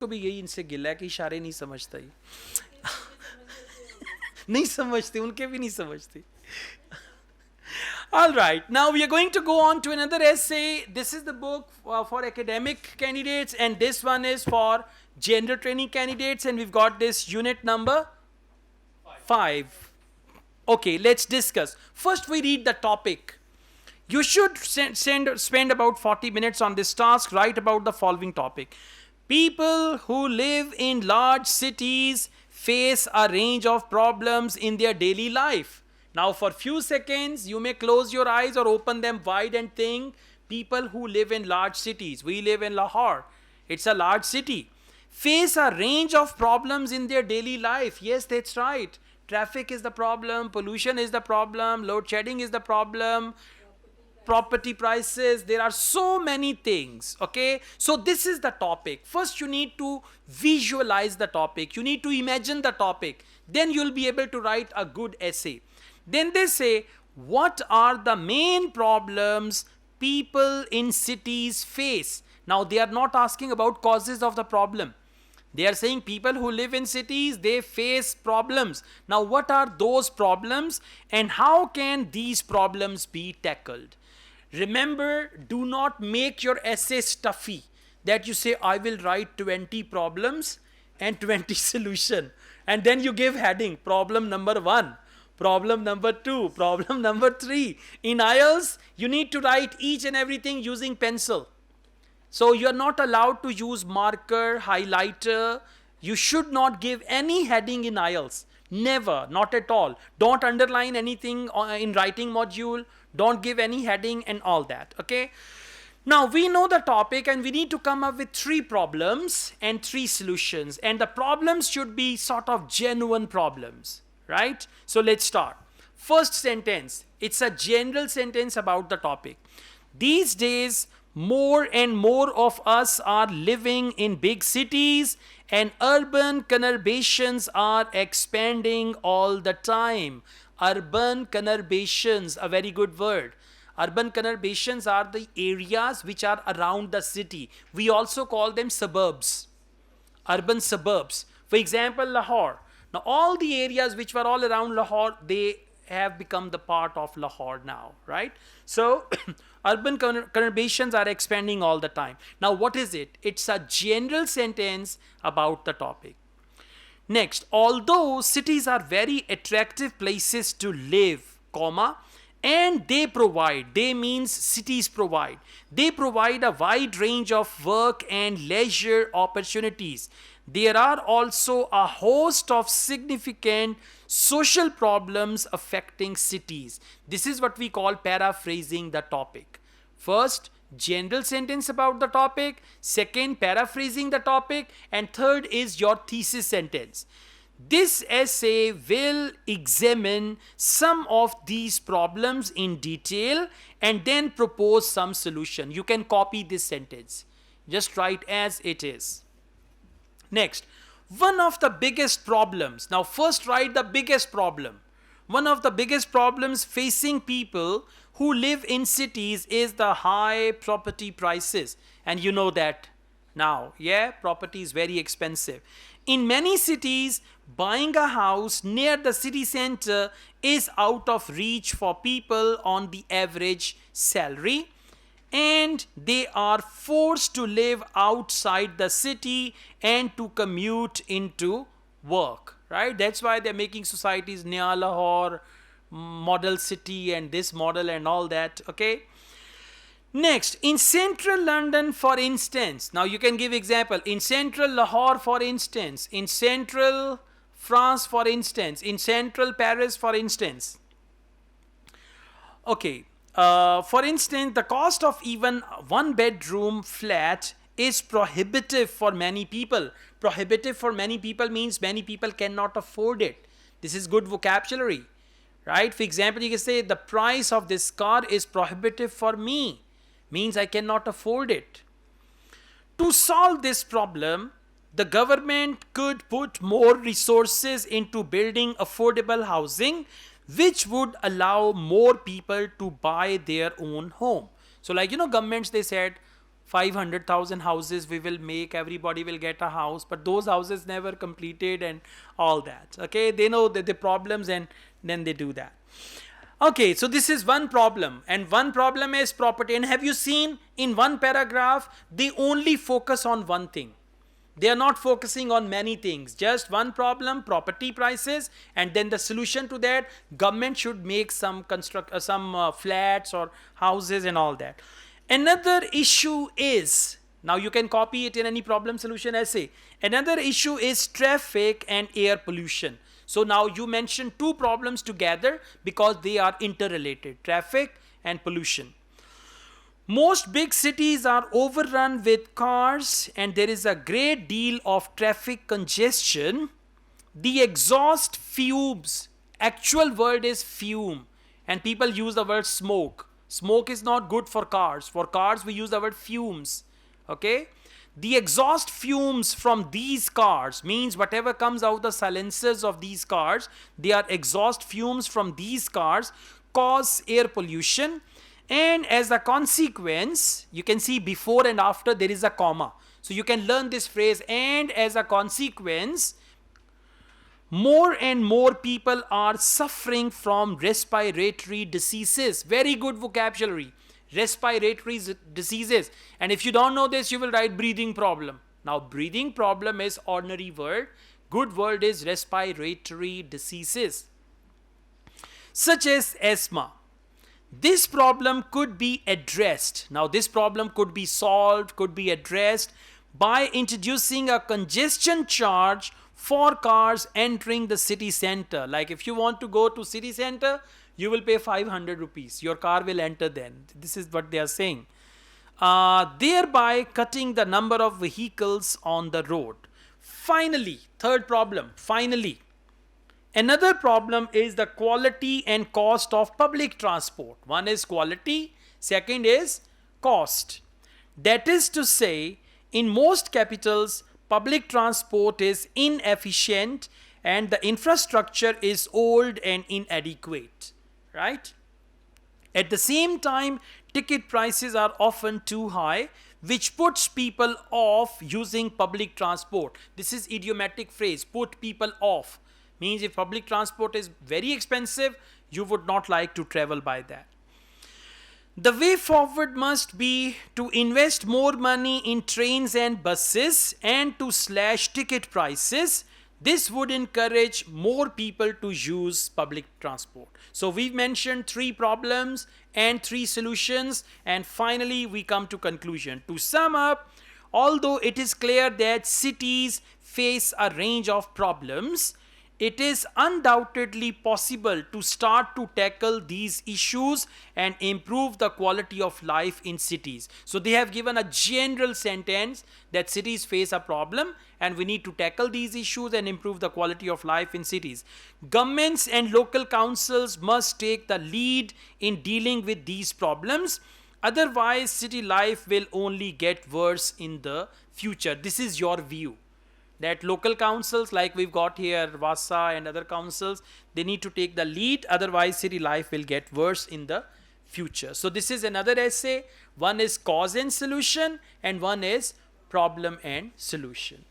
को भी यही इनसे गिला है कि इशारे नहीं समझता ही नहीं समझते, उनके भी नहीं समझते. All right, now we are going to go on to another essay. This is the book for academic candidates, and this one is for general training candidates, and we've got this unit number 5. Okay, let's discuss. First, we read the topic. You should spend about 40 minutes on this task. Write about the following topic. People who live in large cities face a range of problems in their daily life. Now, for few seconds, you may close your eyes or open them wide and think, people who live in large cities. We live in Lahore. It's a large city. Face a range of problems in their daily life. Yes, that's right. Traffic is the problem, pollution is the problem, load shedding is the problem, property prices, there are so many things. Okay, so this is the topic. First you need to visualize the topic, you need to imagine the topic, then you'll be able to write a good essay. Then they say, what are the main problems people in cities face? Now they are not asking about causes of the problem. They are saying people who live in cities, they face problems. Now what are those problems and how can these problems be tackled? Remember, do not make your essay stuffy, that you say I will write 20 problems and 20 solution, and then you give heading problem number 1, problem number 2, problem number 3. In IELTS you need to write each and everything using pencil. So you are not allowed to use marker, highlighter. You should not give any heading in IELTS. Never, not at all. Don't underline anything in writing module. Don't give any heading and all that. Okay. Now we know the topic and we need to come up with 3 problems and 3 solutions. And the problems should be sort of genuine problems. Right? So let's start. First sentence. It's a general sentence about the topic. These days, more and more of us are living in big cities and urban conurbations are expanding all the time. Urban conurbations, a very good word. Urban conurbations are the areas which are around the city. We also call them suburbs. Urban suburbs. For example, Lahore. Now all the areas which were all around Lahore, they have become the part of Lahore now, right? So urban conurbations are expanding all the time. Now what is it? It's a general sentence about the topic. Next, although cities are very attractive places to live, comma, and they means cities they provide a wide range of work and leisure opportunities. There are also a host of significant social problems affecting cities. This is what we call paraphrasing the topic. First, general sentence about the topic. Second, paraphrasing the topic. And third is your thesis sentence. This essay will examine some of these problems in detail and then propose some solution. You can copy this sentence. Just write as it is. Next, one of the biggest problems. Now first write the biggest problem. One of the biggest problems facing people who live in cities is the high property prices. And you know that now, yeah, property is very expensive. In many cities, buying a house near the city center is out of reach for people on the average salary, and they are forced to live outside the city and to commute into work, right? That's why they're making societies near Lahore, model city and this model and all that. Okay. Next, in central London, for instance, now you can give example, in central Lahore, for instance, in central France, for instance, in central Paris, for instance. Okay, for instance, the cost of even one bedroom flat is prohibitive for many people. Prohibitive for many people means many people cannot afford it. This is good vocabulary, right? For example, you can say the price of this car is prohibitive for me, means I cannot afford it. To solve this problem, the government could put more resources into building affordable housing, which would allow more people to buy their own home. So like, governments, they said 500,000 houses we will make, everybody will get a house, but those houses never completed and all that. Okay, they know that the problems and then they do that. Okay, so this is one problem, and one problem is property. And have you seen in one paragraph, they only focus on one thing. They are not focusing on many things, just one problem, property prices, and then the solution to that, government should make some flats or houses and all that. Another issue is, now you can copy it in any problem solution essay. Another issue is traffic and air pollution. So now you mentioned two problems together because they are interrelated, traffic and pollution. Most big cities are overrun with cars and there is a great deal of traffic congestion. The exhaust fumes, actual word is fume, and people use the word smoke. Smoke is not good for cars. For cars we use the word fumes. Okay? The exhaust fumes from these cars, means whatever comes out the silencers of these cars, they are exhaust fumes from these cars, cause air pollution. And as a consequence, you can see before and after there is a comma. So you can learn this phrase, and as a consequence, more and more people are suffering from respiratory diseases. Very good vocabulary. Respiratory diseases. And if you don't know this, you will write breathing problem. Now breathing problem is ordinary word. Good word is respiratory diseases, such as asthma. This problem could be addressed. Now this problem could be solved, could be addressed by introducing a congestion charge for cars entering the city center. Like if you want to go to city center, you will pay 500 rupees. Your car will enter then. This is what they are saying. Thereby cutting the number of vehicles on the road. Finally, third problem, finally. Another problem is the quality and cost of public transport. One is quality, second is cost. That is to say, in most capitals, public transport is inefficient and the infrastructure is old and inadequate, right? At the same time, ticket prices are often too high, which puts people off using public transport. This is idiomatic phrase, put people off. Means if public transport is very expensive, you would not like to travel by that. The way forward must be to invest more money in trains and buses and to slash ticket prices. This would encourage more people to use public transport. So we've mentioned three problems and three solutions, and finally we come to conclusion. To sum up, although it is clear that cities face a range of problems, it is undoubtedly possible to start to tackle these issues and improve the quality of life in cities. So they have given a general sentence that cities face a problem and we need to tackle these issues and improve the quality of life in cities. Governments and local councils must take the lead in dealing with these problems. Otherwise, city life will only get worse in the future. This is your view. That local councils like we've got here, Vasa and other councils, they need to take the lead, otherwise city life will get worse in the future. So this is another essay. One is cause and solution and one is problem and solution.